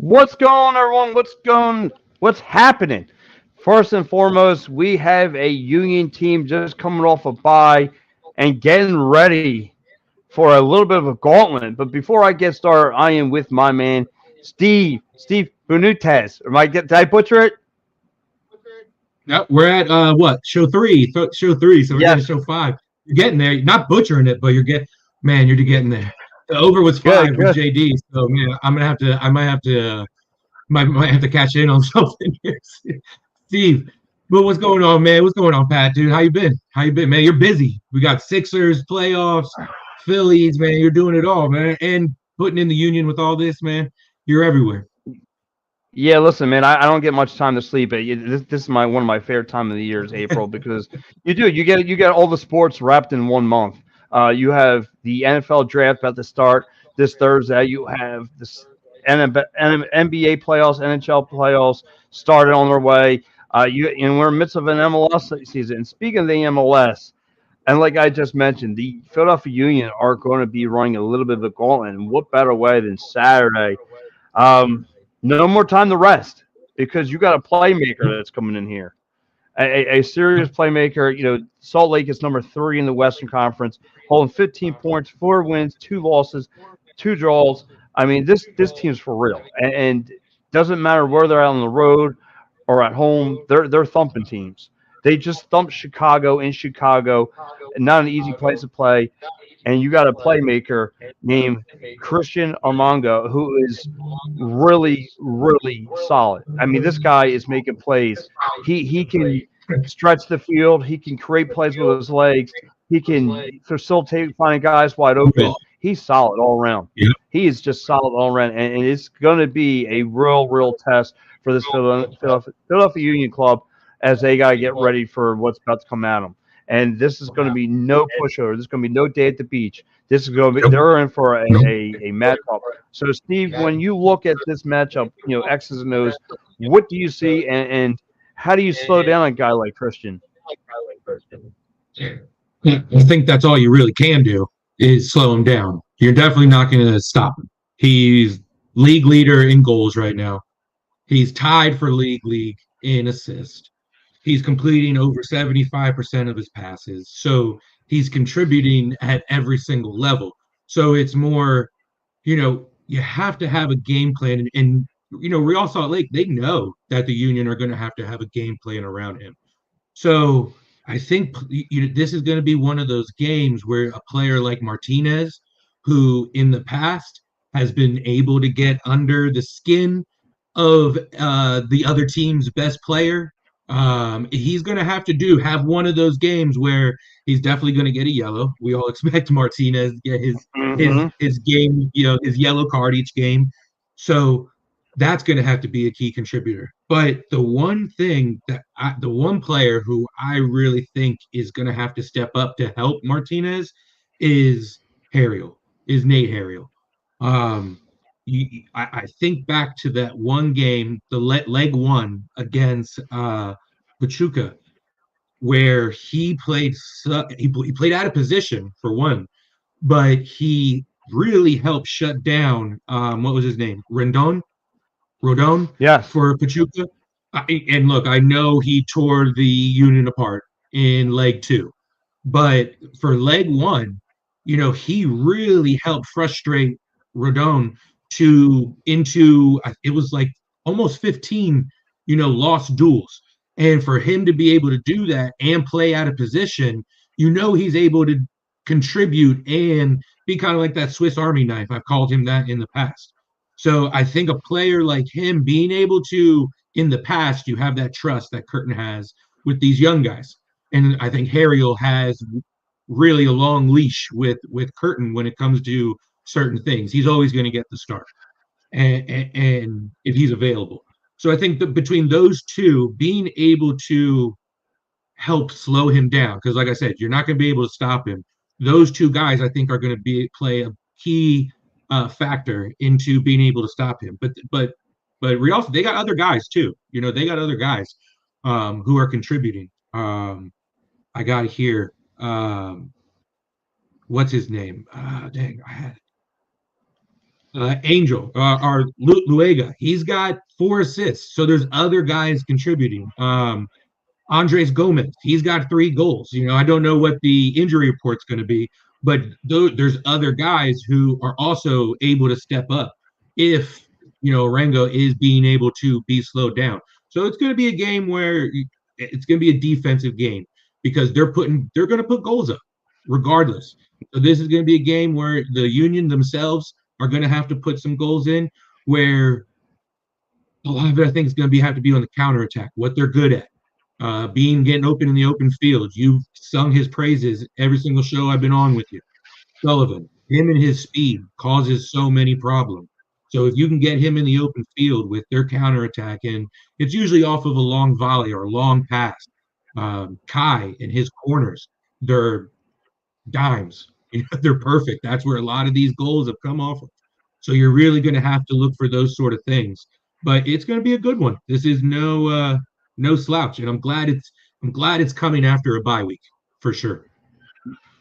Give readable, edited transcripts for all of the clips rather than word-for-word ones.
What's going on, everyone? What's happening? First and foremost, we have a Union team just coming off a bye and getting ready for a little bit of a gauntlet. But before I get started, I am with my man, Steve Fuentes. Did I butcher it? Yep, we're at what show three? Show three. So we're getting Yes. show five. You're getting there. You're not butchering it, but you're getting there. The over was Good, 5 with good. JD. So man, I'm gonna have to. I might have to catch in on something here, Steve. But what's going on, man? What's going on, Pat? Dude, how you been? How you been, man? You're busy. We got Sixers playoffs, Phillies, man. You're doing it all, man, and putting in the Union with all this, man. You're everywhere. Yeah, listen, man. I don't get much time to sleep. This is my one of my favorite time of the year is April because you get all the sports wrapped in one month. You have the NFL draft about to start this Thursday. You have this NBA playoffs, NHL playoffs started on their way. We're in the midst of an MLS season. And speaking of the MLS, and like I just mentioned, the Philadelphia Union are going to be running a little bit of a gauntlet. And what better way than Saturday? Um, no more time to rest because you got a playmaker that's coming in here. A serious playmaker. Salt Lake is number 3 in the Western Conference, holding 15 points, 4 wins, 2 losses, 2 draws. I mean, this team's for real, and doesn't matter where they're out on the road or at home. They're thumping teams. They just thumped Chicago in Chicago, not an easy place to play. And you got a playmaker named Christian Armando who is really, really solid. I mean, this guy is making plays. He can stretch the field. He can create plays with his legs. He can facilitate finding guys wide open. He's solid all around. Yeah. He is just solid all around, and it's going to be a real test for this Philadelphia Union club as they got to get ready for what's about to come at them. And this is going to be no pushover. This is going to be no day at the beach. This is going to be they're in for a matchup. So, Steve, when you look at this matchup, X's and O's, what do you see, and how do you slow down a guy like Christian? I think that's all you really can do is slow him down. You're definitely not going to stop him. He's league leader in goals right now. He's tied for league in assists. He's completing over 75% of his passes. So he's contributing at every single level. So it's more, you have to have a game plan. And Real Salt Lake, they know that the Union are going to have a game plan around him. So I think this is going to be one of those games where a player like Martinez, who in the past has been able to get under the skin of the other team's best player, he's going to have one of those games where he's definitely going to get a yellow. We all expect Martinez to get his game, his yellow card each game. So that's going to have to be a key contributor. But the one player who I really think is going to have to step up to help Martinez is Nate Harriel. Um, I think back to that one game, the leg one against Pachuca, where he played out of position for one, but he really helped shut down what was his name, Rodon Yes. for Pachuca. And look, I know he tore the Union apart in leg 2, but for leg 1, he really helped frustrate Rodon into it was like almost 15, lost duels. And for him to be able to do that and play out of position, he's able to contribute and be kind of like that Swiss Army knife. I've called him that in the past. So I think a player like him being able to, in the past, you have that trust that Curtin has with these young guys. And I think Harriel has really a long leash with Curtin when it comes to certain things. He's always going to get the start, and if he's available. So I think that between those two, being able to help slow him down, because like I said, you're not going to be able to stop him. Those two guys, I think, are going to play a key factor into being able to stop him. But Real, they got other guys too. They got other guys who are contributing. I got here. What's his name? Dang, I had it. Angel, or Luega, he's got 4 assists. So there's other guys contributing. Andres Gomez, he's got 3 goals. I don't know what the injury report's going to be, but there's other guys who are also able to step up if Rango is being able to be slowed down. So it's going to be a game where it's going to be a defensive game because they're going to put goals up regardless. So this is going to be a game where the Union themselves are going to have to put some goals in, where a lot of it I think is going to have to be on the counterattack, what they're good at. Getting open in the open field. You've sung his praises every single show I've been on with you. Sullivan, him and his speed causes so many problems. So if you can get him in the open field with their counterattack, and it's usually off of a long volley or a long pass. Kai and his corners, they're dimes. They're perfect. That's where a lot of these goals have come off of. So you're really going to have to look for those sort of things. But it's going to be a good one. This is no slouch, and I'm glad it's coming after a bye week for sure.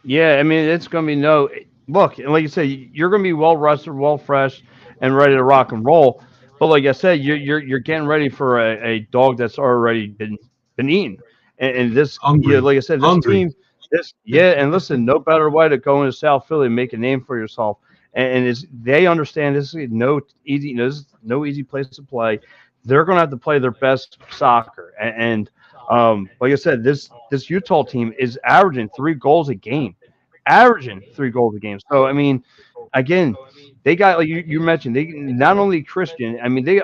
Yeah, I mean it's going to be no look. Like you said, you're going to be well rested, well fresh, and ready to rock and roll. But like I said, you're getting ready for a dog that's already been eaten, and this Hungry, like I said, this hungry. team, this yeah, and listen, no better way to go into South Philly and make a name for yourself. And they understand this is this is no easy place to play. They're going to have to play their best soccer, and like I said, this Utah team is averaging 3 goals a game, averaging 3 goals a game. So I mean, again, they got like you mentioned, they not only Christian. I mean, they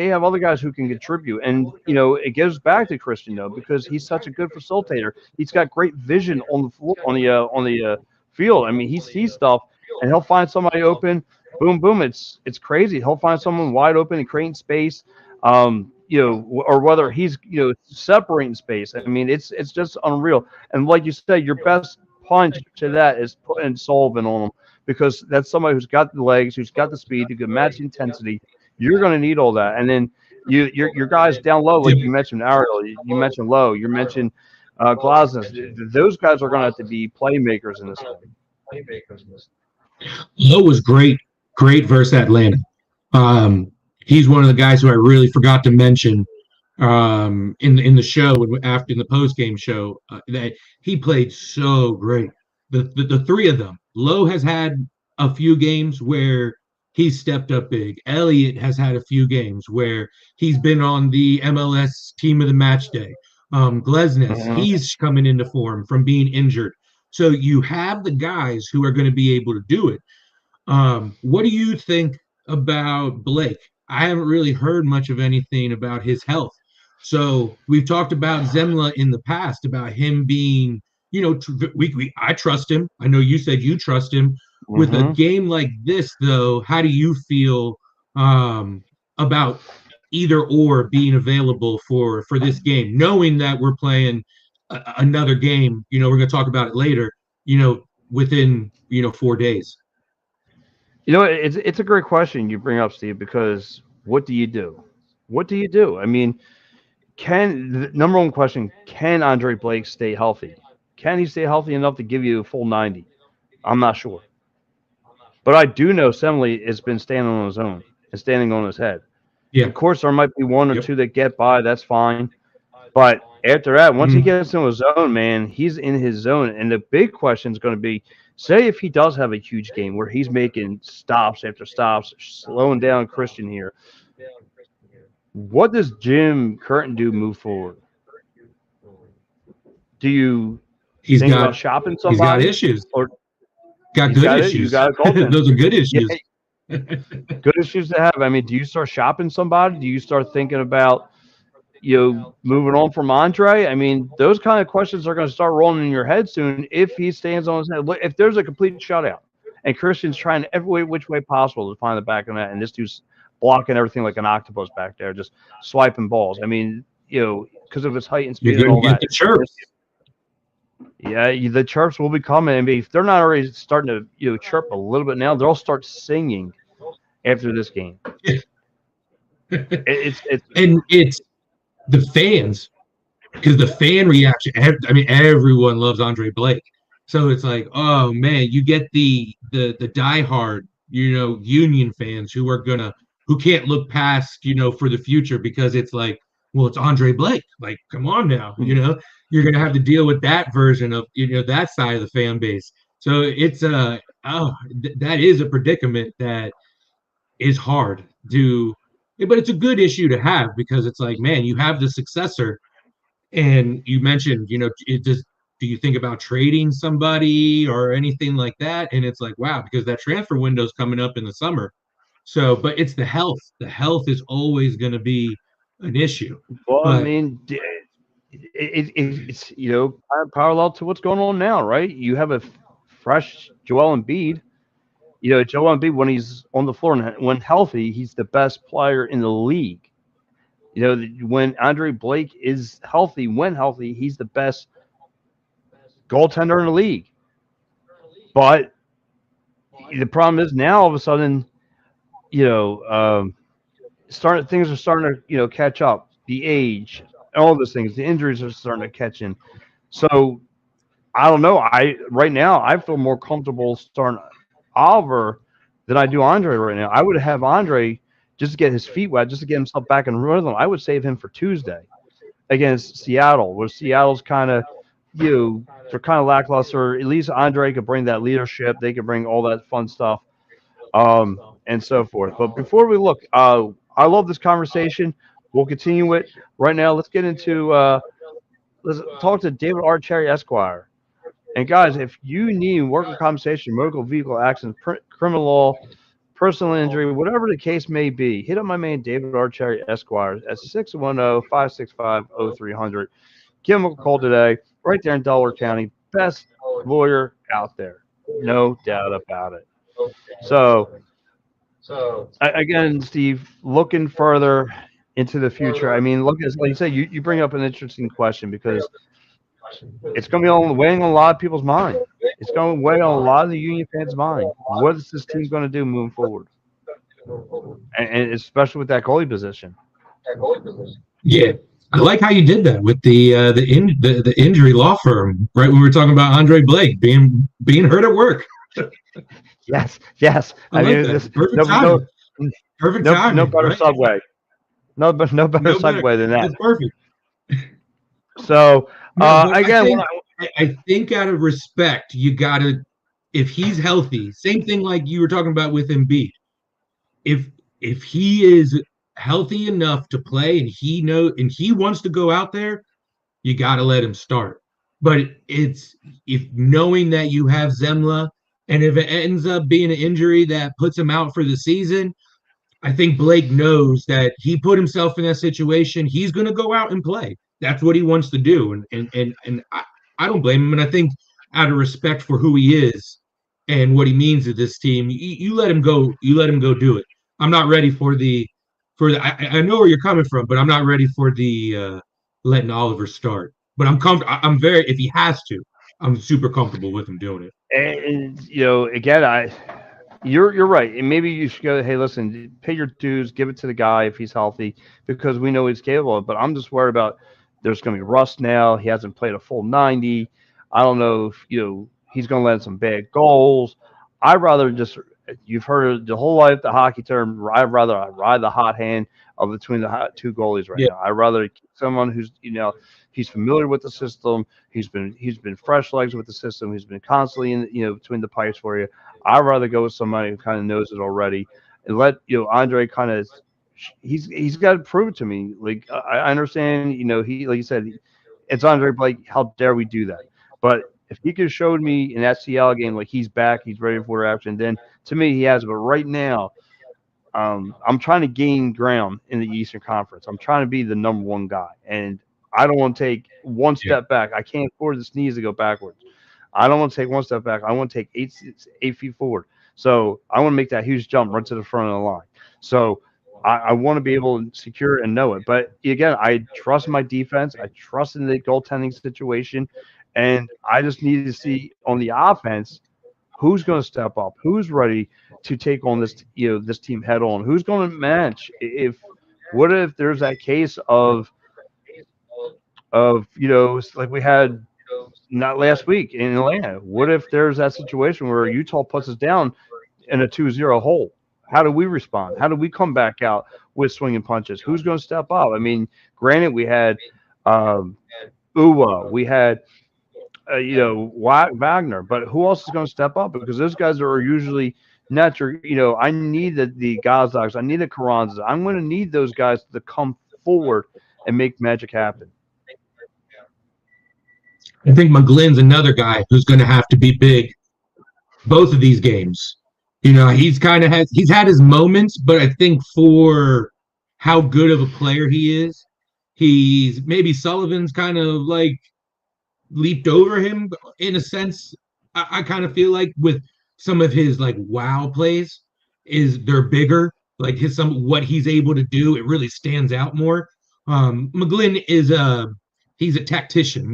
have other guys who can contribute, and it gives back to Christian though because he's such a good facilitator. He's got great vision on the floor, on the field. I mean, he sees stuff, and he'll find somebody open. Boom, boom. It's crazy. He'll find someone wide open and creating space. Or whether he's separating space. I mean, it's just unreal. And like you said, your best punch to that is putting Sullivan on him because that's somebody who's got the legs, who's got the speed, who can match the intensity. You're going to need all that, and then your guys down low, like Yep. you mentioned, Ariel. You mentioned Lowe. You mentioned Glasnes. Those guys are going to have to be playmakers in this game. Lowe was great versus Atlanta. He's one of the guys who I really forgot to mention in the show after in the post game show that he played so great. The 3 of them. Lowe has had a few games where he's stepped up big. Elliott has had a few games where he's been on the MLS team of the match day. Glesnes, he's coming into form from being injured. So you have the guys who are going to be able to do it. What do you think about Blake? I haven't really heard much of anything about his health. So we've talked about Zemla in the past about him being, I trust him. I know you said you trust him. With a game like this, though, how do you feel about either or being available for this game, knowing that we're playing another game? We're going to talk about it later. Within 4 days. It's a great question you bring up, Steve, because what do you do? What do you do? I mean, the number one question, can Andre Blake stay healthy? Can he stay healthy enough to give you a full 90? I'm not sure. But I do know Semley has been standing on his own and standing on his head. Yeah. Of course, there might be one or two that get by. That's fine. But after that, once he gets in his zone, man, he's in his zone. And the big question is going to be, say if he does have a huge game where he's making stops after stops, slowing down Christian here, what does Jim Curtin do move forward? Do you think about shopping somebody? He's got issues. Or got good issues. Those are good issues. Yeah, good issues to have. I mean, do you start shopping somebody? Do you start thinking about moving on from Andre? I mean, those kind of questions are going to start rolling in your head soon if he stands on his head. Look, if there's a complete shutout and Christian's trying every which way possible to find the back of that, and this dude's blocking everything like an octopus back there, just swiping balls. I mean, because of his height and speed and all that. The chirps. Yeah, the chirps will be coming. I mean, if they're not already starting to chirp a little bit now, they'll start singing after this game. It's the fans, because the fan reaction. I mean, everyone loves Andre Blake, so it's like, oh man, you get the diehard, Union fans who can't look past, for the future because it's like, well, it's Andre Blake. Like, come on now, you're gonna have to deal with that version of that side of the fan base. So it's that is a predicament that is hard to, but it's a good issue to have because it's like, man, you have the successor, and you mentioned, it just do you think about trading somebody or anything like that? And it's like, wow, because that transfer window is coming up in the summer. So, but it's the health. The health is always going to be an issue. Well, I But mean, it's kind of parallel to what's going on now, right? You have a fresh Joel Embiid. Joel Embiid, when he's on the floor and when healthy, he's the best player in the league. When Andre Blake is healthy, when healthy, he's the best goaltender in the league. But the problem is now all of a sudden, you know, starting things are starting to catch up. The age, all those things, the injuries are starting to catch in. So I don't know. I right now I feel more comfortable starting Oliver than I do Andre right now. I would have Andre just to get his feet wet, just to get himself back in rhythm. I would save him for Tuesday against Seattle, where Seattle's kind of they're kind of lackluster. At least Andre could bring that leadership. They could bring all that fun stuff, and so forth. But before we look, I love this conversation. We'll continue it right now. Let's get into let's talk to David R. Cherry Esquire. And guys, if you need worker compensation, motor vehicle accidents, criminal law, personal injury, whatever the case may be, hit up my man David R. Cherry Esquire at 610-565-0300. Give him a call today, right there in Delaware County. Best lawyer out there. No doubt about it. So, again, Steve, looking further into the future, I mean, look, as like you said, you bring up an interesting question because it's going to be weighing on a lot of people's mind. It's going to weigh on a lot of the Union fans' mind. What is this team going to do moving forward? And especially with that goalie position. yeah, I like how you did that with the injury law firm, right? When we were talking about Andre Blake being hurt at work. Yes. I like that. Perfect timing. Perfect timing. No better right? segue. No better segue than that. That's perfect. So No, but again, I think out of respect, you gotta, if he's healthy, same thing like you were talking about with Embiid. If he is healthy enough to play and he wants to go out there, you gotta let him start. But it's if knowing that you have Zemla, and if it ends up being an injury that puts him out for the season, I think Blake knows that he put himself in that situation. He's going to go out and play. That's what he wants to do, and I don't blame him. And I think out of respect for who he is and what he means to this team, you let him go. You let him go do it. I'm not ready for the I know where you're coming from, but I'm not ready for the letting Oliver start. But I'm very, if he has to, I'm super comfortable with him doing it. and again, you're right. And maybe you should go, hey, listen, pay your dues, give it to the guy if he's healthy, because we know he's capable. But I'm just worried about there's going to be rust now. He hasn't played a full 90. I don't know if he's going to let in some bad goals. I'd rather just you've heard it the whole life the hockey term. I'd rather ride the hot hand of between the two goalies right Yeah. now. I'd rather someone who's he's familiar with the system. He's been fresh legs with the system. He's been constantly in between the pipes for you. I'd rather go with somebody who kind of knows it already and let Andre kind of he's got to prove it to me. Like I understand, he like you said, it's Andre Blake. How dare we do that? But if he could have showed me in that Seattle game like he's back, he's ready for action, then to me he has. But right now, I'm trying to gain ground in the Eastern Conference. I'm trying to be the number one guy, and I don't want to take one step back. I can't afford the sneeze to go backwards. I don't want to take one step back. I want to take 8 feet forward. So I want to make that huge jump right to the front of the line. So I want to be able to secure it and know it. But again, I trust my defense. I trust in the goaltending situation. And I just need to see on the offense who's going to step up, who's ready to take on this team head on, who's going to match. What if there's that case of like we had not last week in Atlanta? What if there's that situation where Utah puts us down in a 2-0 hole. How do we respond? How do we come back out with swinging punches? Who's going to step up? I mean, granted, we had um, Uwa, we had Wagner, but who else is going to step up? Because those guys are usually natural. I need the Gazdogs, I need the Carranzas. I'm going to need those guys to come forward and make magic happen. I think McGlynn's another guy who's going to have to be big both of these games. He's had his moments, but I think for how good of a player he is, he's maybe Sullivan's kind of like leaped over him in a sense. I kind of feel like with some of his like wow plays is they're bigger. Like what he's able to do, it really stands out more. McGlynn he's a tactician,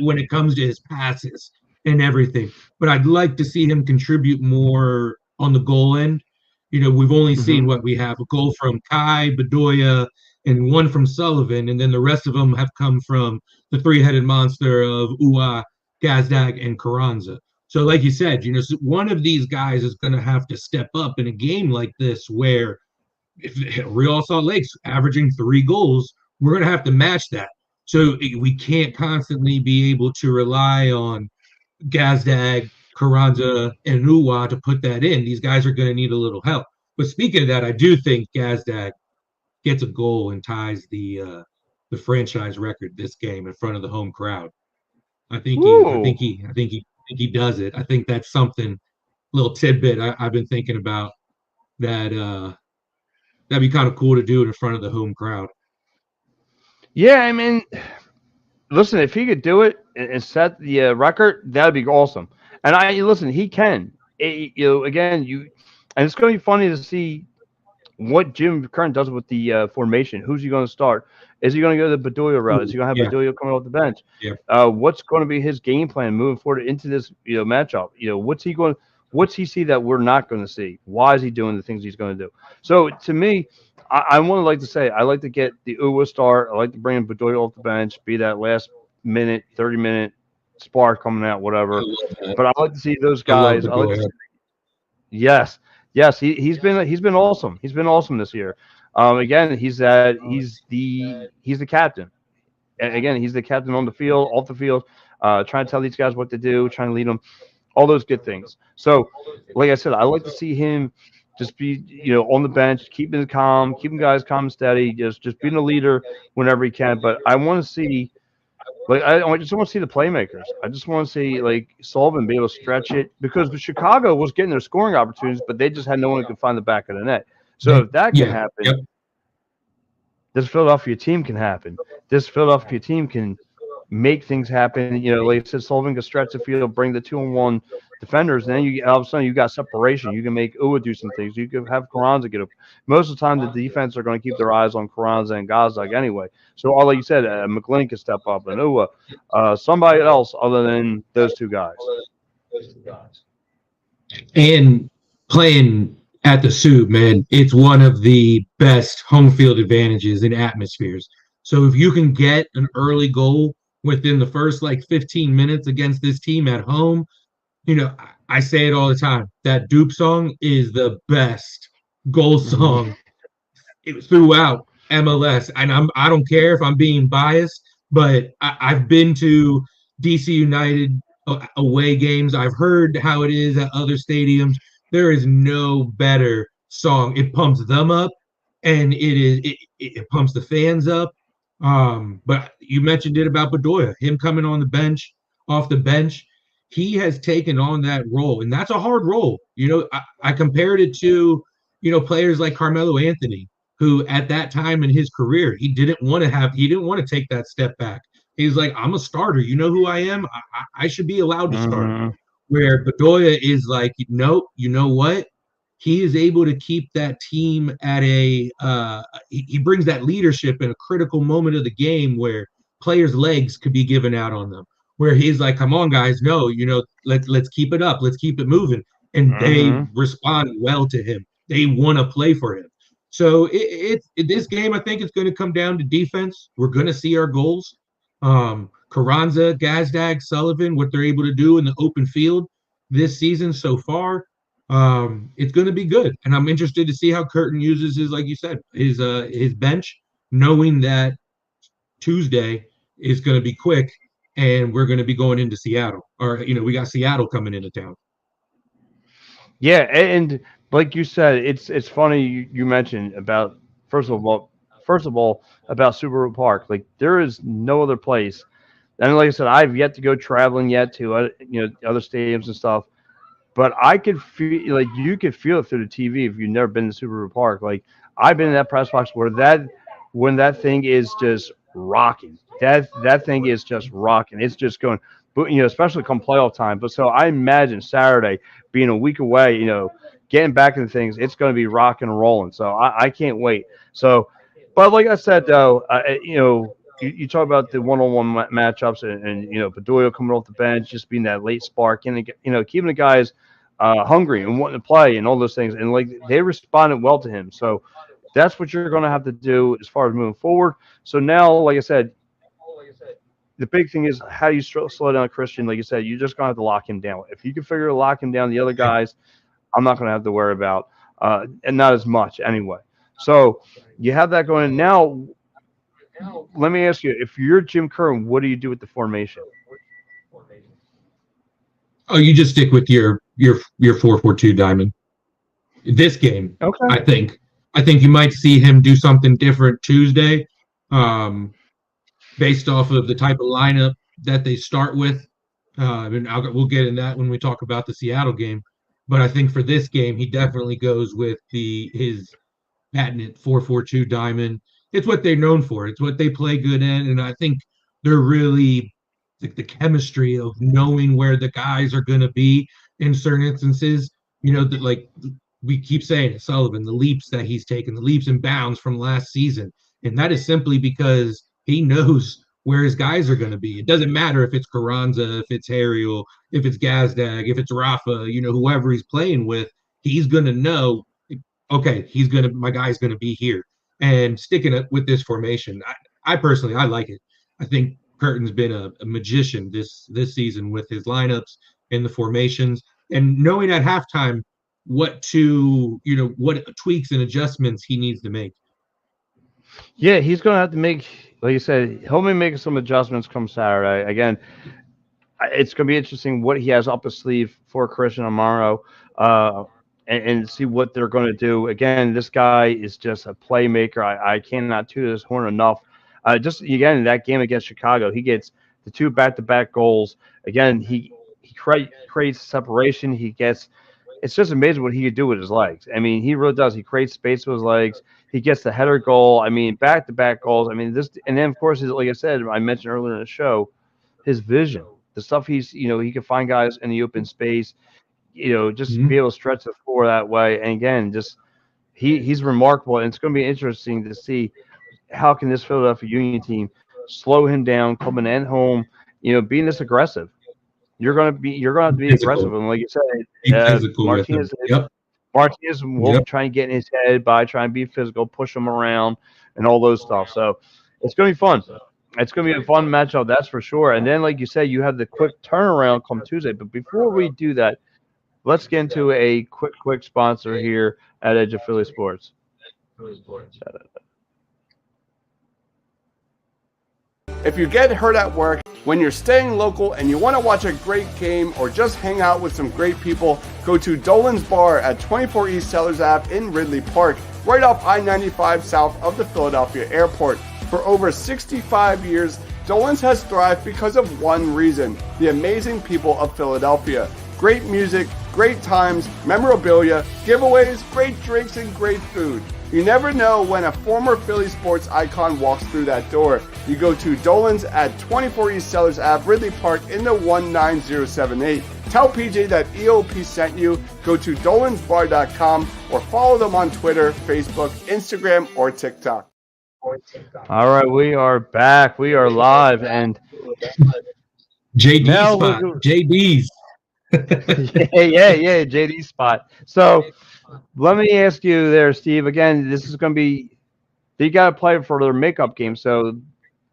when it comes to his passes and everything. But I'd like to see him contribute more on the goal end. We've only seen what we have: a goal from Kai, Bedoya, and one from Sullivan, and then the rest of them have come from the three-headed monster of Ua, Gazdag, and Carranza. So, like you said, one of these guys is going to have to step up in a game like this where if Real Salt Lake's averaging 3 goals, we're going to have to match that. So we can't constantly be able to rely on Gazdag, Carranza, and Uwa to put that in. These guys are going to need a little help. But speaking of that, I do think Gazdag gets a goal and ties the franchise record this game in front of the home crowd. I think he does it. I think that's something, little tidbit I've been thinking about that that'd be kind of cool to do it in front of the home crowd. Yeah, I mean, listen, if he could do it and set the record, that'd be awesome. And listen, he can. Again, and it's going to be funny to see what Jim Curran does with the formation. Who's he going to start? Is he going to go the Bedoya route? Is he going to have Bedoya coming off the bench? Yeah. What's going to be his game plan moving forward into this matchup? What's he see that we're not going to see? Why is he doing the things he's going to do? So to me, I want to like to say I like to get the Uwa start. I like to bring in Bedoya off the bench, be that last minute, 30-minute spark coming out, whatever. But I like to see those guys. Yes, he's been awesome. He's been awesome this year. Again, he's the captain. Again, he's the captain on the field, off the field, trying to tell these guys what to do, trying to lead them, all those good things. So, like I said, I like to see him just be on the bench, keeping calm, keeping guys calm and steady, just being a leader whenever he can. But I want to see. I just want to see the playmakers. I just want to see Sullivan be able to stretch it because Chicago was getting their scoring opportunities, but they just had no one who could find the back of the net. So if that can happen, this Philadelphia team can happen. This Philadelphia team can make things happen. Like I said, Sullivan can stretch the field, bring the 2-on-1 defenders, and then all of a sudden you got separation. You can make Uwa do some things. You can have Carranza get up. Most of the time, the defense are going to keep their eyes on Carranza and Gazdag anyway. So all like you said, McGlynn can step up, and Uwa, somebody else other than those two guys. And playing at the Soup, man, it's one of the best home field advantages in atmospheres. So if you can get an early goal within the first 15 minutes against this team at home, I say it all the time. That Dupe song is the best goal song throughout MLS. And I don't care if I'm being biased, but I've been to DC United away games. I've heard how it is at other stadiums. There is no better song. It pumps them up, and it pumps the fans up. But you mentioned it about Bedoya, him coming on the bench, off the bench. He has taken on that role, and that's a hard role. I compared it to, players like Carmelo Anthony, who at that time in his career, he didn't want to take that step back. He's like, I'm a starter. You know who I am? I should be allowed to start. Where Bedoya is like, nope, you know what? He is able to keep that team at he brings that leadership in a critical moment of the game where players' legs could be given out on them. Where he's like, come on, guys, no, let's keep it up. Let's keep it moving. And they respond well to him. They want to play for him. So this game, I think it's going to come down to defense. We're going to see our goals. Carranza, Gazdag, Sullivan, what they're able to do in the open field this season so far. It's going to be good, and I'm interested to see how Curtin uses his, like you said, his bench, knowing that Tuesday is going to be quick, and we're going to be going into Seattle, or we got Seattle coming into town. Yeah, and like you said, it's funny you mentioned about first of all about Subaru Park. Like there is no other place. And like I said, I've yet to go traveling yet to other stadiums and stuff. But I could feel like you could feel it through the TV if you've never been to Subaru Park. Like I've been in that press box where that when that thing is just rocking. That thing is just rocking. It's just going, but especially come playoff time. But so I imagine Saturday being a week away, getting back into things, it's going to be rocking and rolling. So I can't wait. So, but like I said though, you talk about the one-on-one matchups and Bedoya coming off the bench, just being that late spark, and keeping the guys hungry and wanting to play and all those things, and like they responded well to him. So that's what you're going to have to do as far as moving forward. So now, like I said, the big thing is how you slow down Christian. Like you said, you're just going to have to lock him down. If you can figure to lock him down, the other guys, I'm not going to have to worry about, and not as much anyway. So you have that going. Now, let me ask you: if you're Jim Curran, what do you do with the formation? Oh, you just stick with your 4-4-2 diamond. This game, Okay. I think you might see him do something different Tuesday, um, based off of the type of lineup that they start with. And we'll get in that when we talk about the Seattle game. But I think for this game, he definitely goes with his patented 4-4-2 diamond. It's what they're known for. It's what they play good in, and I think they're really like the chemistry of knowing where the guys are going to be in certain instances. That like we keep saying it, Sullivan, the leaps that he's taken, the leaps and bounds from last season, and that is simply because he knows where his guys are going to be. It doesn't matter if it's Carranza, if it's Harriel, if it's Gazdag, if it's Rafa, whoever he's playing with, he's going to know, okay, my guy's gonna be here, and sticking it with this formation. I personally, I like it. I think Curtin's been a magician this season with his lineups and the formations, and knowing at halftime what tweaks and adjustments he needs to make. Yeah, he's going to have to make, like you said, he'll be making some adjustments come Saturday. Again, it's going to be interesting what he has up his sleeve for Christian tomorrow, and see what they're going to do. Again, this guy is just a playmaker. I cannot toot his horn enough. Just again, that game against Chicago, he gets the two back-to-back goals. Again, he creates separation. He gets. It's just amazing what he can do with his legs. I mean, he really does. He creates space with his legs. He gets the header goal. I mean, back-to-back goals. I mean, and then of course, like I said, I mentioned earlier in the show, his vision, the stuff he can find guys in the open space, just be Mm-hmm. able to stretch the floor that way. And again, just he's remarkable. And it's going to be interesting to see how can this Philadelphia Union team slow him down, coming in home, being this aggressive. You're going to have to be aggressive. Physical, And like you said, be physical with him. Martinez Yep, Martinez will yep. be trying to get in his head by trying to be physical, push him around, and all those stuff. So it's going to be fun. It's going to be a fun matchup, that's for sure. And then, like you said, you have the quick turnaround come Tuesday. But before we do that, let's get into a quick sponsor here at Edge of Philly Sports. If you get hurt at work, when you're staying local and you want to watch a great game or just hang out with some great people, go to Dolan's Bar at 24 East Sellers Ave in Ridley Park, right off I-95 south of the Philadelphia airport. For over 65 years, Dolan's has thrived because of one reason: the amazing people of Philadelphia. Great music, great times, memorabilia, giveaways, great drinks, and great food. You never know when a former Philly sports icon walks through that door. You go to Dolan's at 24 East Sellers Ave, Ridley Park in the 19078. Tell PJ that EOP sent you. Go to dolansbar.com or follow them on Twitter, Facebook, Instagram, or TikTok. All right, we are back. We are live, and JD now spot, JD's. yeah, JD spot. So let me ask you there, Steve. Again, this is going to be they got to play for their makeup game. So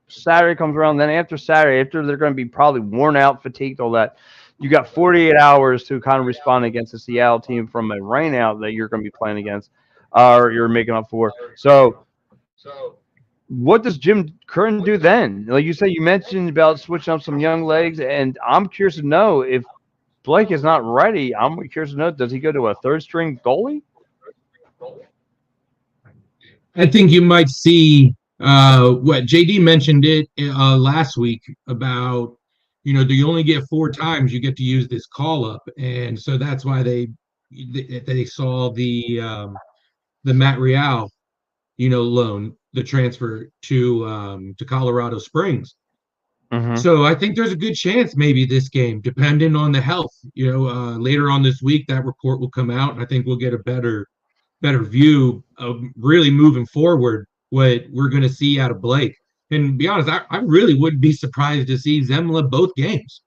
Saturday comes around. Then after Saturday, after they're going to be probably worn out, fatigued, all that. You got 48 hours to kind of respond against the Seattle team from a rainout that you're going to be playing against, or you're making up for. So, what does Jim Curtin do then? Like you said, you mentioned about switching up some young legs, and I'm curious to know if Blake is not ready. I'm curious to know, does he go to a third string goalie? I think you might see what JD mentioned it last week about, you only get 4 times you get to use this call up, and so that's why they saw the Matt Real, loan, the transfer to Colorado Springs. Mm-hmm. So I think there's a good chance maybe this game, depending on the health. Later on this week that report will come out, and I think we'll get a better view of really moving forward what we're going to see out of Blake. And to be honest, I really wouldn't be surprised to see Zemla both games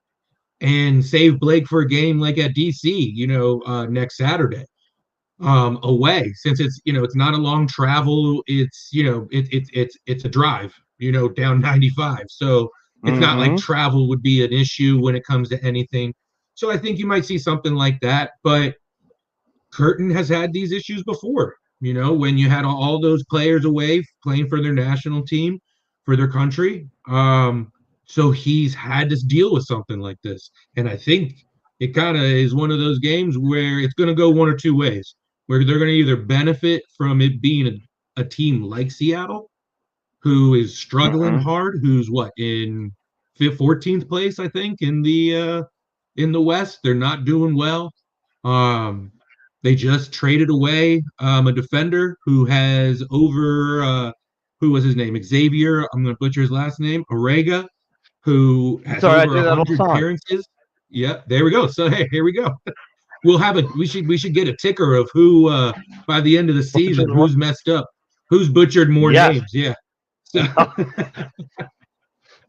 and save Blake for a game like at DC, next Saturday away, since it's not a long travel. It's a drive, down 95. So it's not like Mm-hmm. travel would be an issue when it comes to anything. So I think you might see something like that. But Curtin has had these issues before, when you had all those players away playing for their national team, for their country. So he's had to deal with something like this. And I think it kind of is one of those games where it's going to go one or two ways, where they're going to either benefit from it being a team like Seattle, who is struggling Mm-hmm. hard, who's what, in 14th place, I think, in the West. They're not doing well. They just traded away a defender who has who was his name? Xavier. I'm going to butcher his last name. Orega, who has Sorry, I over do that all the 100 time. appearances. Yep, there we go. So hey, here we go. We should get a ticker of who by the end of the season who's messed up, who's butchered more Yes. names. Yeah. So,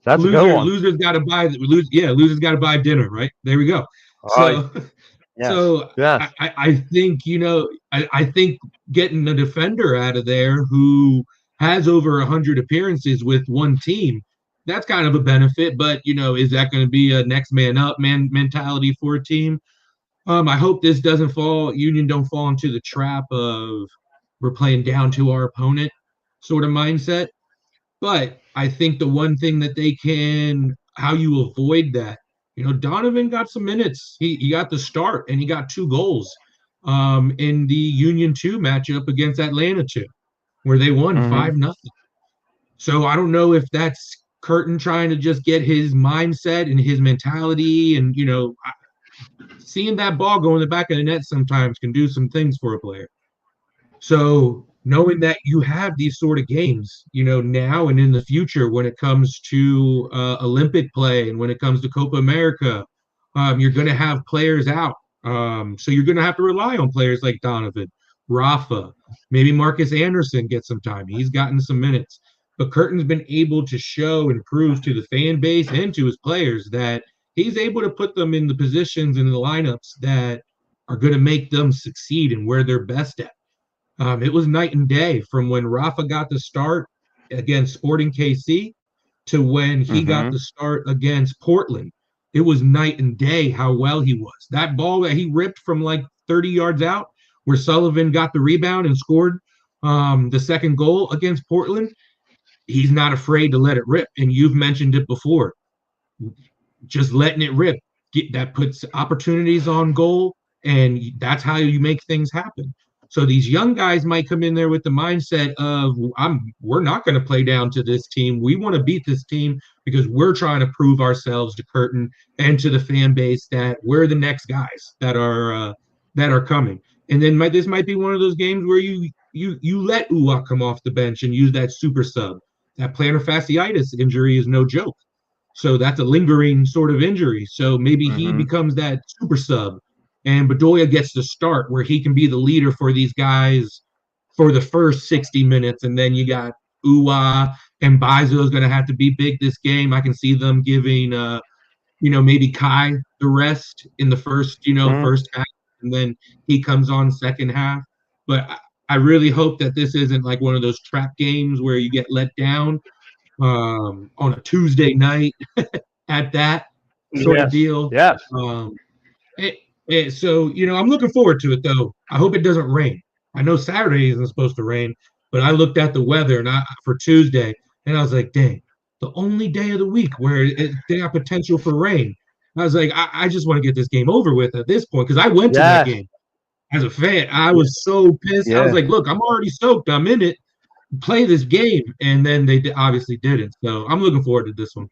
That's a good one. losers got to losers got to buy dinner, right? There we go. So Yes. so Yes. I think I think getting a defender out of there who has over 100 appearances with one team, that's kind of a benefit. But is that going to be a next man up mentality for a team? I hope this Union don't fall into the trap of we're playing down to our opponent sort of mindset. But I think the one thing that how you avoid that, Donovan got some minutes. He got the start and he got 2 goals in the Union 2 matchup against Atlanta 2, where they won 5-0. So I don't know if that's Curtin trying to just get his mindset and his mentality, and seeing that ball go in the back of the net sometimes can do some things for a player. So knowing that you have these sort of games, now and in the future, when it comes to Olympic play and when it comes to Copa America, you're going to have players out. So you're going to have to rely on players like Donovan, Rafa, maybe Marcus Anderson get some time. He's gotten some minutes. But Curtin's been able to show and prove to the fan base and to his players that he's able to put them in the positions and the lineups that are going to make them succeed and where they're best at. It was night and day from when Rafa got the start against Sporting KC to when he got the start against Portland. It was night and day how well he was. That ball that he ripped from like 30 yards out, where Sullivan got the rebound and scored the second goal against Portland, he's not afraid to let it rip. And you've mentioned it before. Just letting it rip, that puts opportunities on goal, and that's how you make things happen. So these young guys might come in there with the mindset of, we're not going to play down to this team. We want to beat this team because we're trying to prove ourselves to Curtin and to the fan base that we're the next guys that are coming. And then this might be one of those games where you let Uwak come off the bench and use that super sub. That plantar fasciitis injury is no joke. So that's a lingering sort of injury. So maybe he becomes that super sub, and Bedoya gets the start where he can be the leader for these guys for the first 60 minutes. And then you got Uwa and Bizo is going to have to be big this game. I can see them giving, maybe Kai the rest in the first half, and then he comes on second half. But I really hope that this isn't like one of those trap games where you get let down on a Tuesday night at that. sort of Yes. deal. Yes. So, I'm looking forward to it, though. I hope it doesn't rain. I know Saturday isn't supposed to rain, but I looked at the weather for Tuesday, and I was like, dang, the only day of the week where they got potential for rain. I was like, I just want to get this game over with at this point, because I went to that Yes. game as a fan. I was so pissed. I was Yeah. like, look, I'm already soaked. I'm in it. Play this game. And then they obviously didn't. So I'm looking forward to this one.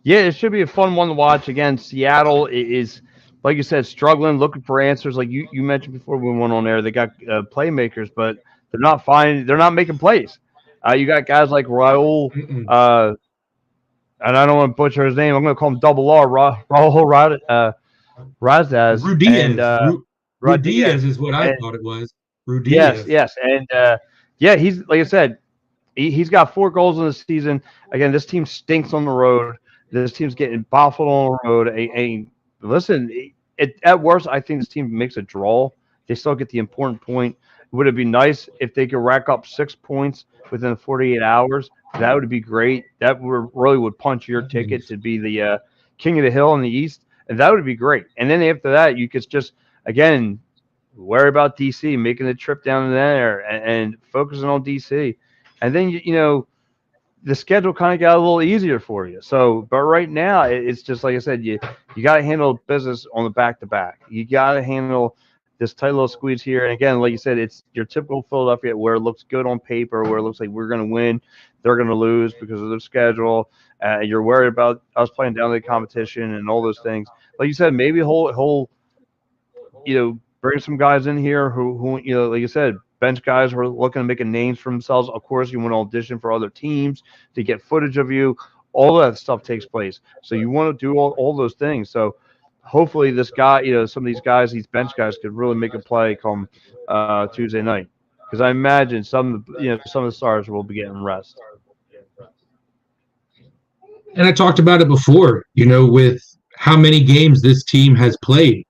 Yeah, it should be a fun one to watch. Again, Seattle is, like you said, struggling, looking for answers. Like you mentioned before we went on there, they got playmakers, but they're not making plays. You got guys like Raul, Mm-mm. and I don't want to butcher his name. I'm going to call him Double R, Raul Razaz, and Rudiaz is what I and thought it was. yes, Rudiaz. yes, and yeah, he's like I said, he's got 4 goals in the season. Again, this team stinks on the road. This team's getting baffled on the road. Listen, at worst, I think this team makes a draw. They still get the important point. Would it be nice if they could rack up 6 points within 48 hours? That would be great. That really would punch your ticket to be the king of the hill in the East, and that would be great. And then after that, you could just again worry about DC making the trip down there and focusing on DC, and then the schedule kind of got a little easier for you. So, but right now it's just like I said, you got to handle business on the back to back. You got to handle this tight little squeeze here. And again, like you said, it's your typical Philadelphia where it looks good on paper, where it looks like we're going to win, they're going to lose because of their schedule. You're worried about us playing down the competition and all those things. Like you said, maybe he'll bring some guys in here who like you said, bench guys who are looking to make a names for themselves. Of course, you want to audition for other teams to get footage of you. All that stuff takes place. So you want to do all those things. So hopefully this guy, some of these guys, these bench guys could really make a play come Tuesday night. Because I imagine some of the stars will be getting rest. And I talked about it before, with how many games this team has played.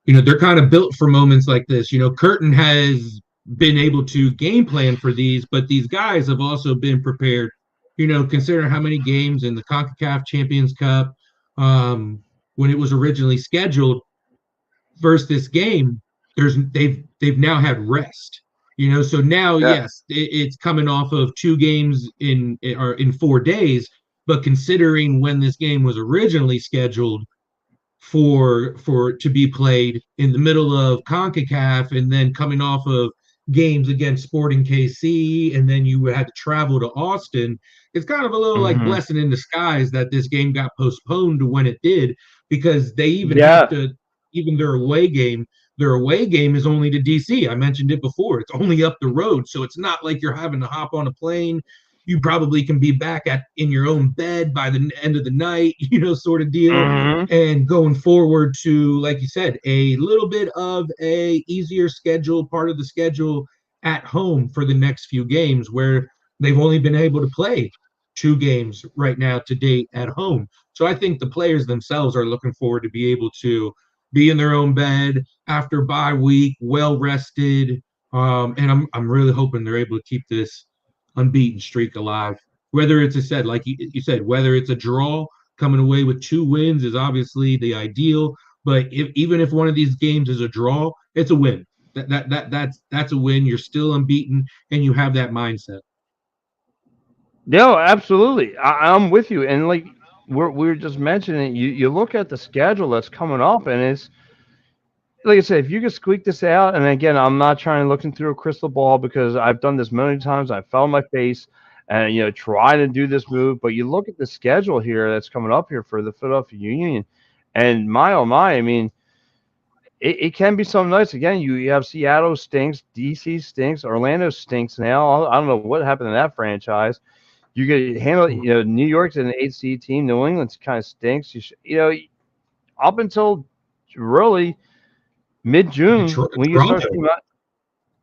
They're kind of built for moments like this. Curtin has been able to game plan for these, but these guys have also been prepared, considering how many games in the CONCACAF Champions Cup, when it was originally scheduled versus this game, they've now had rest. So now, yes, it's coming off of 2 games in 4 days, but considering when this game was originally scheduled for to be played in the middle of CONCACAF, and then coming off of games against Sporting KC, and then you had to travel to Austin, it's kind of a little like blessing in disguise that this game got postponed to when it did, because they even have to, even their away game is only to DC. I mentioned it before. It's only up the road. So it's not like you're having to hop on a plane. You probably can be back in your own bed by the end of the night, sort of deal. And going forward to, like you said, a little bit of a easier schedule, part of the schedule at home for the next few games, where they've only been able to play 2 games right now to date at home. So I think the players themselves are looking forward to be able to be in their own bed after bye week, well rested. And I'm really hoping they're able to keep this unbeaten streak alive. Whether it's like you said, whether it's a draw, coming away with 2 wins is obviously the ideal. But even if one of these games is a draw, it's a win. That's a win. You're still unbeaten, and you have that mindset. No, absolutely. I'm with you. And like we're just mentioning, you look at the schedule that's coming up, and it's like I said, if you could squeak this out, and again, I'm not trying to look through a crystal ball because I've done this many times. I fell on my face and trying to do this move. But you look at the schedule here that's coming up here for the Philadelphia Union, and my oh my, I mean, it can be something nice. Again, you have Seattle stinks, DC stinks, Orlando stinks now. I don't know what happened to that franchise. You get handle, New York's an 8 seed team. New England's kind of stinks. Up until really mid-June when you start thinking about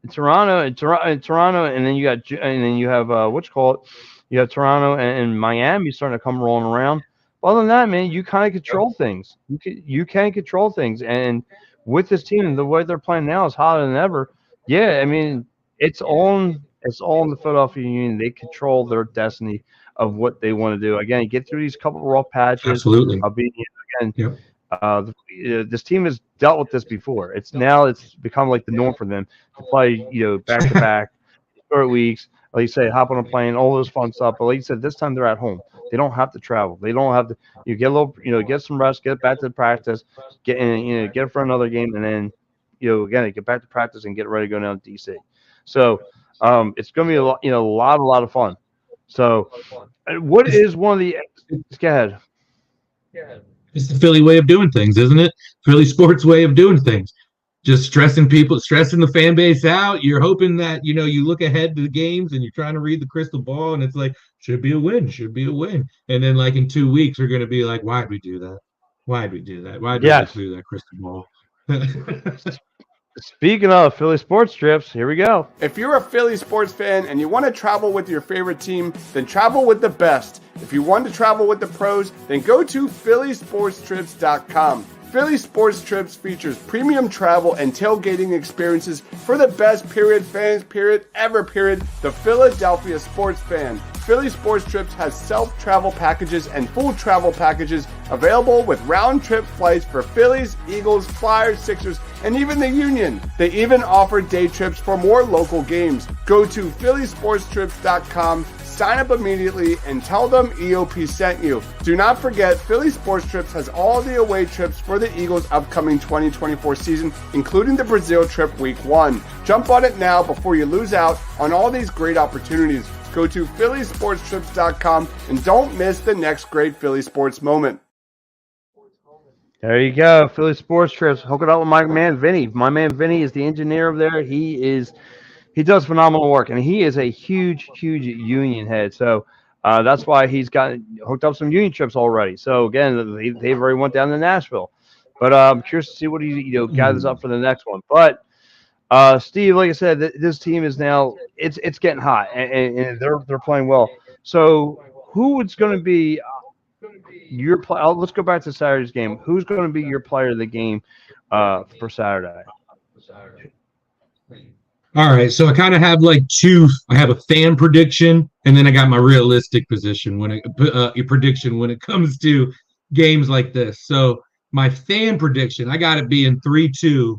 Toronto, and then you have you have Toronto and Miami starting to come rolling around. Other than that, man, you kind of control things. You can control things, and with this team, the way they're playing now is hotter than ever. Yeah, I mean, it's all in the Philadelphia Union. They control their destiny. of what they want to do. Again, get through these couple of rough patches. Absolutely. I'll be again. Yep. This team has dealt with this before. It's become like the norm for them to play, back to back, short weeks. Like you say, hop on a plane, all those fun stuff. But like you said, this time they're at home. They don't have to travel. They don't have to. You get a little, get some rest, get back to practice, get in, get for another game, and then, again, get back to practice and get ready to go down to DC. So, it's going to be a lot of fun. So, what is one of the? Go ahead. It's the Philly way of doing things, isn't it? Philly sports way of doing things. Just stressing the fan base out. You're hoping that, you look ahead to the games and you're trying to read the crystal ball and it's like, should be a win. And then like in 2 weeks, we're going to be like, why'd we do that? Why'd we do that? Why'd we look through that crystal ball? Speaking of Philly sports trips, here we go. If you're a Philly sports fan and you want to travel with your favorite team, then travel with the best. If you want to travel with the pros, then go to phillysportstrips.com. Philly Sports Trips features premium travel and tailgating experiences for the best fans, ever, the Philadelphia sports fan. Philly Sports Trips has self-travel packages and full travel packages available with round-trip flights for Phillies, Eagles, Flyers, Sixers, and even the Union. They even offer day trips for more local games. Go to phillysportstrips.com, sign up immediately, and tell them EOP sent you. Do not forget, Philly Sports Trips has all the away trips for the Eagles' upcoming 2024 season, including the Brazil trip week 1. Jump on it now before you lose out on all these great opportunities. Go to phillysportstrips.com and don't miss the next great Philly sports moment. There you go, Philly sports trips. Hook it up with my man Vinny. My man Vinny is the engineer over there. He does phenomenal work, and he is a huge union head. So that's why he's got hooked up some union trips already. So again, they've already went down to Nashville. But I'm curious to see what he gathers up for the next one. But Steve, like I said, this team is now it's getting hot, and they're playing well. So who is going to be your play? Let's go back to Saturday's game. Who's going to be your player of the game for Saturday? All right, so I kind of have like two. I have a fan prediction, and then I got my realistic prediction when it comes to games like this. So my fan prediction, I got it being 3-2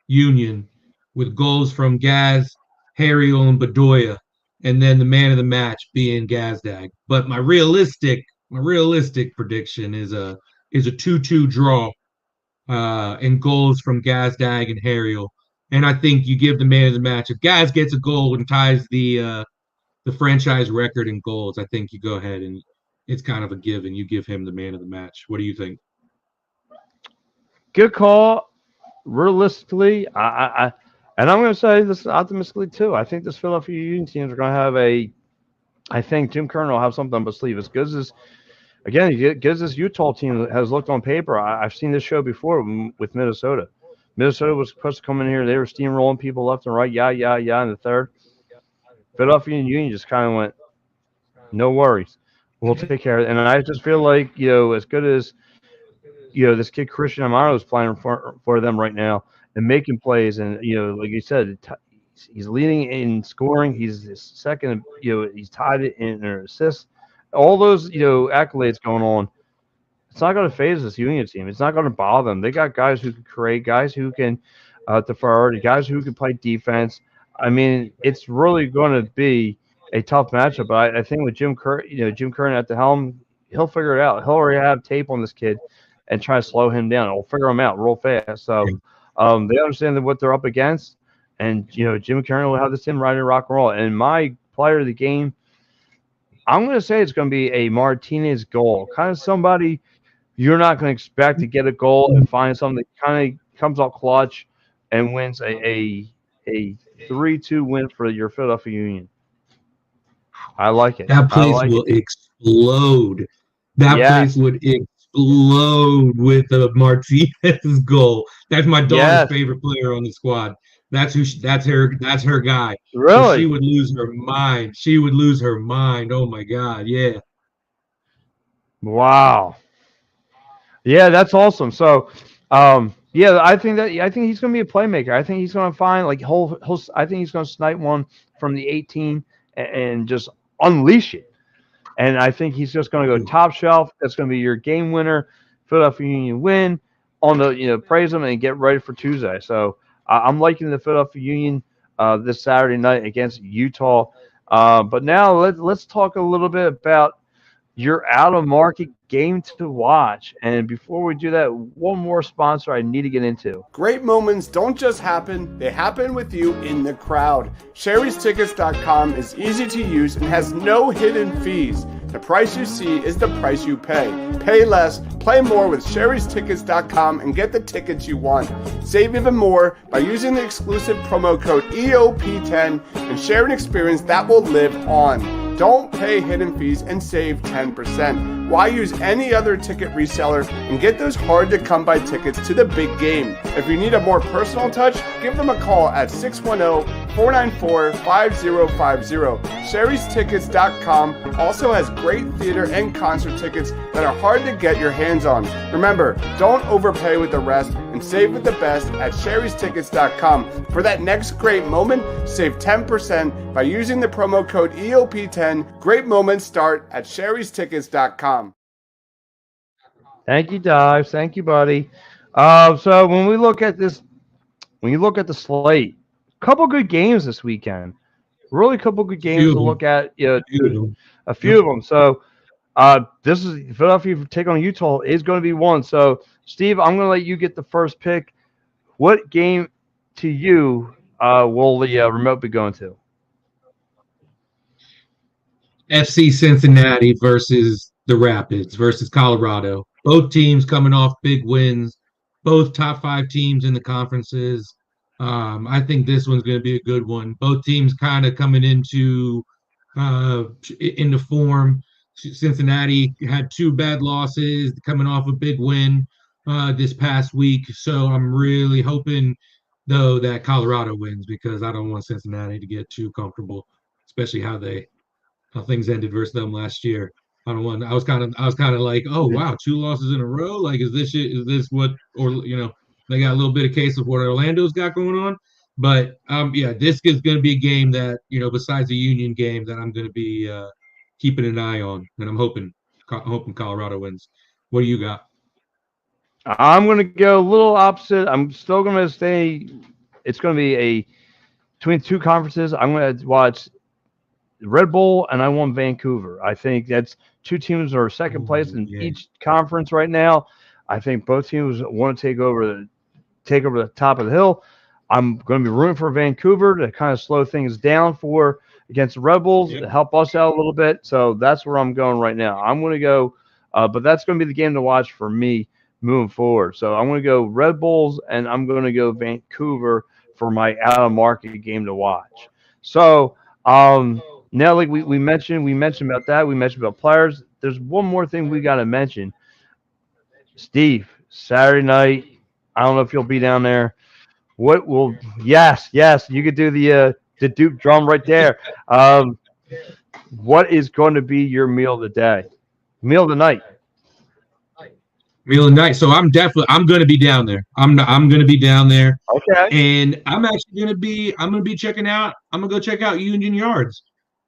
Union with goals from Gaz, Harriel, and Bedoya, and then the man of the match being Gazdag. But my realistic prediction is a 2-2 draw, and goals from Gazdag and Harriel. And I think you give the man of the match. If Gaz gets a goal and ties the franchise record in goals, I think you go ahead and it's kind of a given. You give him the man of the match. What do you think? Good call. Realistically, and I'm going to say this optimistically too. I think this Philadelphia Union team are going to have I think Jim Kerner will have something up his sleeve. As good as this Utah team has looked on paper. I've seen this show before with Minnesota. Minnesota was supposed to come in here. They were steamrolling people left and right. Yeah, in the third. Philadelphia Union just kind of went, no worries. We'll take care of it. And I just feel like, as good as, this kid Christian Amaro is playing for them right now and making plays. And, like you said, he's leading in scoring. He's second, he's tied in assists. All those, accolades going on. It's not going to phase this Union team. It's not going to bother them. They got guys who can create, guys who can defer, guys who can play defense. I mean, it's really going to be a tough matchup. But I think with Jim Kerr at the helm, he'll figure it out. He'll already have tape on this kid and try to slow him down. He'll figure him out real fast. So they understand what they're up against. And, Jim Kerr will have this team riding rock and roll. And my player of the game, I'm going to say it's going to be a Martinez goal. Kind of somebody you're not going to expect to get a goal and find something that kind of comes out clutch and wins a 3-2 win for your Philadelphia Union. I like it. That place will explode. Place would explode with a Martinez goal. That's my daughter's favorite player on the squad. That's her guy. Really? So she would lose her mind. Oh my God. Yeah. Wow. Yeah, that's awesome. So, I think he's going to be a playmaker. I think he's going to find I think he's going to snipe one from the 18 and just unleash it. and I think he's just going to go top shelf. That's going to be your game winner. Philadelphia Union win on the praise them and get ready for Tuesday. So I'm liking the Philadelphia Union this Saturday night against Utah. But now let's talk a little bit about your out of market game to watch. And before we do that, one more sponsor I need to get into. Great moments don't just happen, they happen with you in the crowd. Sherry'sTickets.com is easy to use and has no hidden fees. The price you see is the price you pay. Pay less, play more with Sherry'sTickets.com and get the tickets you want. Save even more by using the exclusive promo code EOP10 and share an experience that will live on. Don't pay hidden fees and save 10%. Why use any other ticket reseller and get those hard to come by tickets to the big game? If you need a more personal touch, give them a call at 610-494-5050. Sherry'sTickets.com also has great theater and concert tickets that are hard to get your hands on. Remember, don't overpay with the rest and save with the best at Sherry'sTickets.com. For that next great moment, save 10% by using the promo code EOP10. Great moments start at Sherry'sTickets.com. Thank you, Dives. Thank you, buddy. So when we look at this, when you look at the slate, couple good games this weekend. Really, couple good games to look at. A few of them. So this is Philadelphia take on Utah is going to be one. So Steve, I'm going to let you get the first pick. What game to you will the remote be going to? FC Cincinnati versus the Rapids versus Colorado. Both teams coming off big wins. Both top 5 teams in the conferences. I think this one's going to be a good one. Both teams kind of coming into form. Cincinnati had 2 bad losses, coming off a big win this past week. So I'm really hoping, though, that Colorado wins because I don't want Cincinnati to get too comfortable, especially how things ended versus them last year. I was kind of like, oh wow, 2 losses in a row. Like, is this what, or they got a little bit of case of what Orlando's got going on. But this is going to be a game that besides the Union game that I'm going to be keeping an eye on, and I'm hoping Colorado wins. What do you got? I'm going to go a little opposite. I'm still going to stay. It's going to be between 2 conferences. I'm going to watch Red Bull, and I want Vancouver. I think that's 2 teams that are second place in each conference right now. I think both teams want to take over the top of the hill. I'm going to be rooting for Vancouver to kind of slow things down against the Red Bulls to help us out a little bit. So that's where I'm going right now. I'm going to go, but that's going to be the game to watch for me moving forward. So I'm going to go Red Bulls, and I'm going to go Vancouver for my out of market game to watch. So now, like we mentioned about that. We mentioned about players. There's one more thing we got to mention. Steve, Saturday night. I don't know if you'll be down there. Yes, you could do the Duke drum right there. What is going to be your meal of the day? Meal of the night. Meal of the night. So I'm going to be down there. I'm going to be down there. Okay. And I'm actually going to be checking out. I'm going to go check out Union Yards.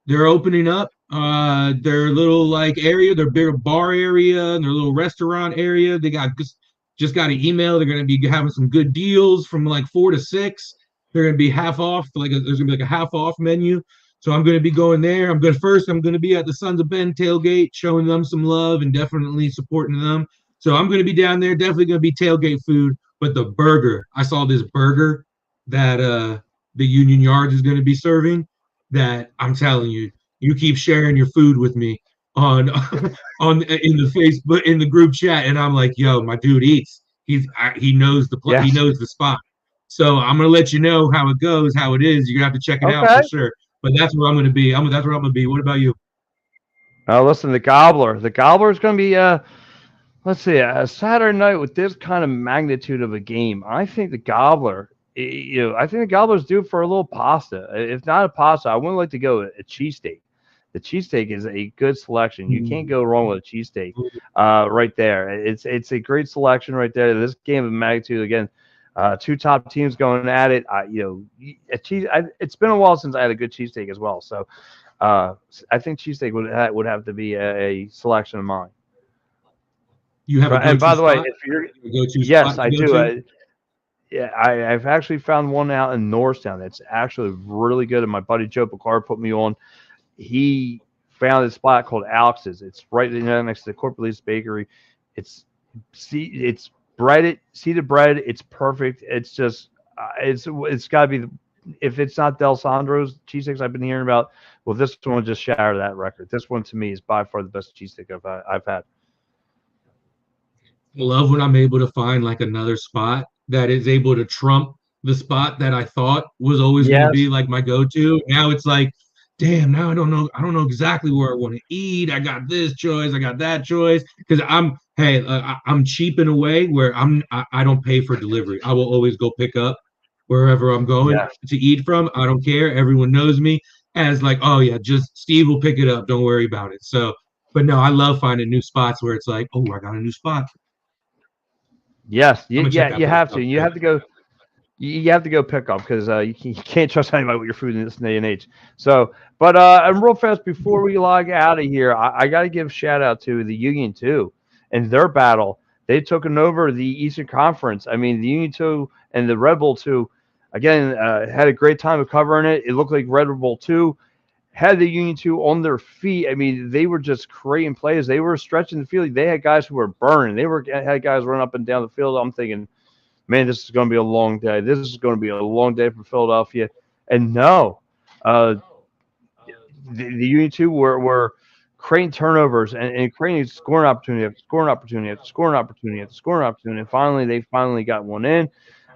They're opening up their little area, their bigger bar area, and their little restaurant area. They just got an email. They're going to be having some good deals from 4 to 6. They're going to be half off. There's going to be a half off menu. So I'm going to be going there. I'm going to be at the Sons of Ben tailgate, showing them some love and definitely supporting them. So I'm going to be down there. Definitely going to be tailgate food. But the burger, I saw this burger that the Union Yards is going to be serving. That I'm telling you, you keep sharing your food with me in the Facebook, in the group chat, and I'm like, yo, my dude eats. He knows the place. He knows the spot. So I'm gonna let you know how it goes, how it is. You're gonna have to check it out for sure. But that's where I'm gonna be. That's where I'm gonna be. What about you? Listen, the Gobbler. The Gobbler is gonna be let's see, a Saturday night with this kind of magnitude of a game. I think the Gobbler. I think the Gobbler's due for a little pasta. If not a pasta, I would like to go a cheesesteak. The cheesesteak is a good selection. You can't go wrong with a cheesesteak right there. It's a great selection right there. This game of magnitude, again, 2 top teams going at it. It's been a while since I had a good cheesesteak as well. So I think cheesesteak would have to be a selection of mine. You have a And go-to by the way, spot? if you're A go-to yes, spot I you go do. to? Yeah, I've actually found one out in Norristown that's actually really good. And my buddy Joe Picard put me on. He found a spot called Alex's. It's right next to the Corporate Lease Bakery. It's it's breaded, seeded bread. It's perfect. It's just it's got to be if it's not Del Sandro's cheesesteaks I've been hearing about. Well, this one will just shatter that record. This one to me is by far the best cheesesteak I've had. I love when I'm able to find like another spot that is able to trump the spot that I thought was always going to be Yes. like my go-to. Now it's like, damn, now I don't know. I don't know exactly where I want to eat. I got this choice. I got that choice. Because I'm cheap in a way where I don't pay for delivery. I will always go pick up wherever I'm going Yes. to eat from. I don't care. Everyone knows me as like, oh yeah, just Steve will pick it up. Don't worry about it. So, but no, I love finding new spots where it's like, oh, I got a new spot. Yes. I'm gonna check Yeah. that You place have to. out You today. have to go. You have to go pick up because you can't trust anybody with your food in this day and age. So, but and real fast before we log out of here, I got to give a shout out to the Union too and their battle. They took over the Eastern Conference. I mean, the Union two and the Red Bull two, again, had a great time of covering it. It looked like Red Bull two had the Union two on their feet. I mean, they were just creating plays. They were stretching the field. They had guys who were burning. They were had guys running up and down the field. I'm thinking, man, this is going to be a long day. This is going to be a long day for Philadelphia. And no, uh, the Union two were creating turnovers and creating scoring opportunity after scoring opportunity after scoring opportunity after scoring opportunity. And finally, they finally got one in,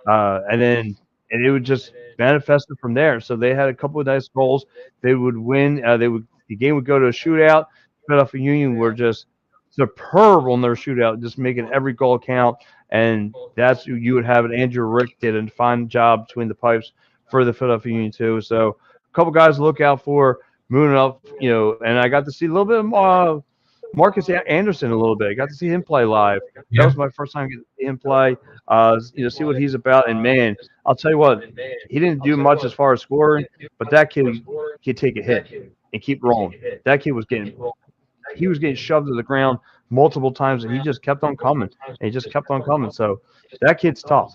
and it would just manifested from there. So they had a couple of nice goals. They would win. The game would go to a shootout. Philadelphia Union were just superb on their shootout, just making every goal count. And that's you would have it. Andrew Rick did a fine job between the pipes for the Philadelphia Union too. So a couple guys to look out for moving up, and I got to see a little bit of Marcus Anderson a little bit. I got to see him play live. That Yeah. was my first time getting to see him play. See what he's about. And man, I'll tell you what, he didn't do much as far as scoring, but that kid could take a hit and keep rolling. That kid he was getting shoved to the ground multiple times, and he just kept on coming, and he just kept on coming. So that kid's tough.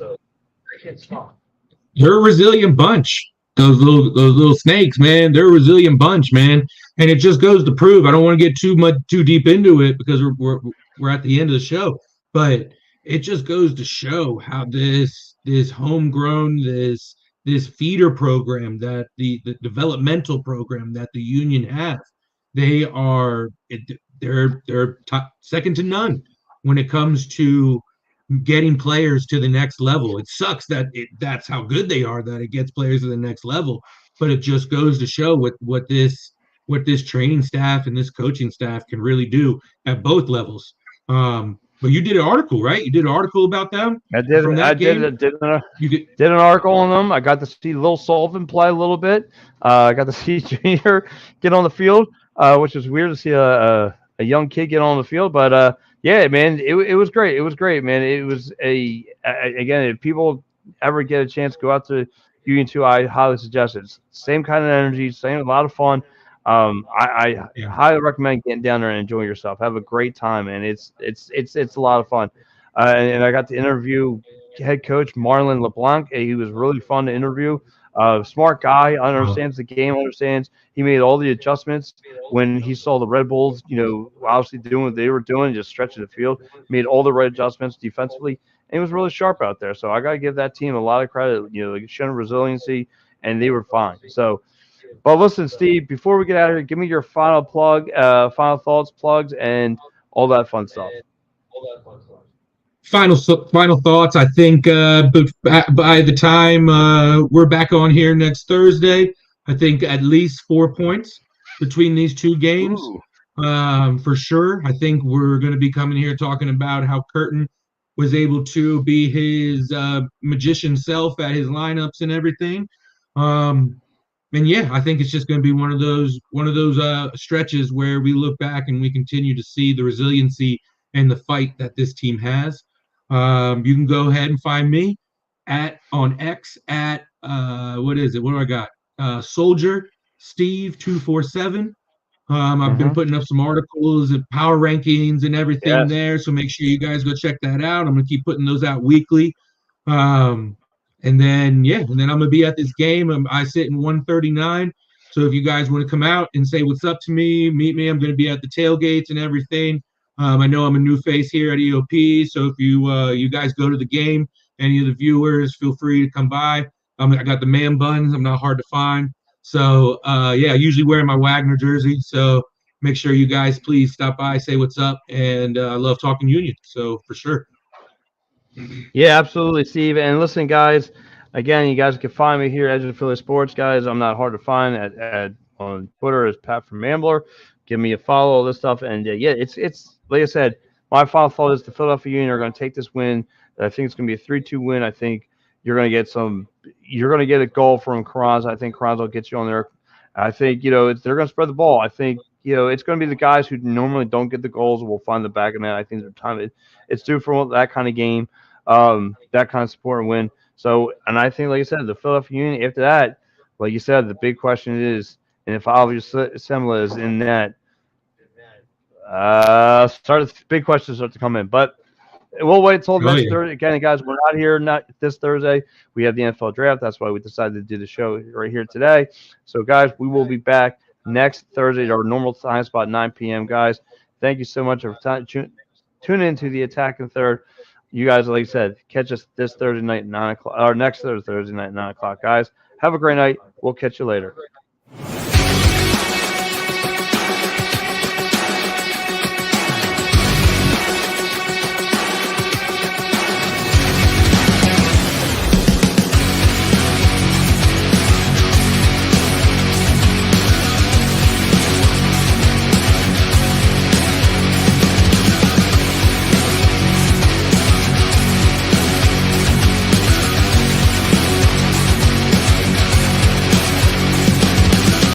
They're a resilient bunch. Those little snakes, man. They're a resilient bunch, man. And it just goes to prove. I don't want to get too deep into it because we're at the end of the show, but it just goes to show how this homegrown this feeder program that the developmental program that the union has, they are they're top, second to none when it comes to getting players to the next level. It sucks that that's how good they are that it gets players to the next level, but it just goes to show what this training staff and this coaching staff can really do at both levels. But you did an article, right? You did an article about them I did. from that game. You get Did an article on them. I got to see Lil Sullivan play a little bit. I got to see Junior get on the field, which was weird to see a young kid get on the field. But yeah, man, it was great. It was great, man. It was again, if people ever get a chance, go out to Union 2. I highly suggest it. It's same kind of energy, same a lot of fun. I Yeah. highly recommend getting down there and enjoying yourself. Have a great time, and it's a lot of fun. And I got to interview head coach Marlon LeBlanc. He was really fun to interview. Smart guy, understands the game, understands. He made all the adjustments when he saw the Red Bulls, obviously doing what they were doing, just stretching the field. Made all the right adjustments defensively, and he was really sharp out there. So I got to give that team a lot of credit. Showing resiliency, and they were fine. So. But listen, Steve, before we get out of here, give me your final plug, final thoughts, plugs, and all that fun stuff. Final thoughts. I think by the time we're back on here next Thursday, I think at least 4 points between these two games, Ooh. for sure. I think we're going to be coming here talking about how Curtin was able to be his magician self at his lineups and everything. And yeah, I think it's just going to be one of those stretches where we look back and we continue to see the resiliency and the fight that this team has. You can go ahead and find me on X at what is it? What do I got? Soldier Steve247. I've been Mhm. putting up some articles and power rankings and everything Yes. there, so make sure you guys go check that out. I'm gonna keep putting those out weekly. And then yeah, and then I'm gonna be at this game. I sit in 139. So if you guys want to come out and say what's up to me, meet me. I'm gonna be at the tailgates and everything. I know I'm a new face here at EOP, so if you guys go to the game, any of the viewers, feel free to come by. I got the man buns. I'm not hard to find. So yeah, usually wearing my Wagner jersey. So make sure you guys please stop by, say what's up, and I love talking Union. So for sure. Yeah, absolutely, Steve. And listen, guys, again, you guys can find me here at Edge of Philly Sports, guys. I'm not hard to find at on Twitter as Pat from Mambler. Give me a follow, all this stuff. And yeah, it's like I said, my final thought is the Philadelphia Union are going to take this win. I think it's going to be a 3-2 win. I think you're going to get a goal from Carranza. I think Carranza will get you on there. I think, they're going to spread the ball. I think, it's going to be the guys who normally don't get the goals will find the back of net. I think their time it's due for that kind of game, that kind of support and win. So, and I think, like I said, the Philadelphia Union, after that, like you said, the big question is, and if Alvin Semla is in that, big questions start to come in. But we'll wait until Oh next yeah. Thursday. Again, guys, we're not here not this Thursday. We have the NFL draft. That's why we decided to do the show right here today. So, guys, we will be back next Thursday at our normal time spot, 9 p.m. Guys, thank you so much for tuning into the Attack and Third. You guys, like I said, catch us this Thursday night, 9 o'clock, or next Thursday night, 9 o'clock. Guys, have a great night. We'll catch you later.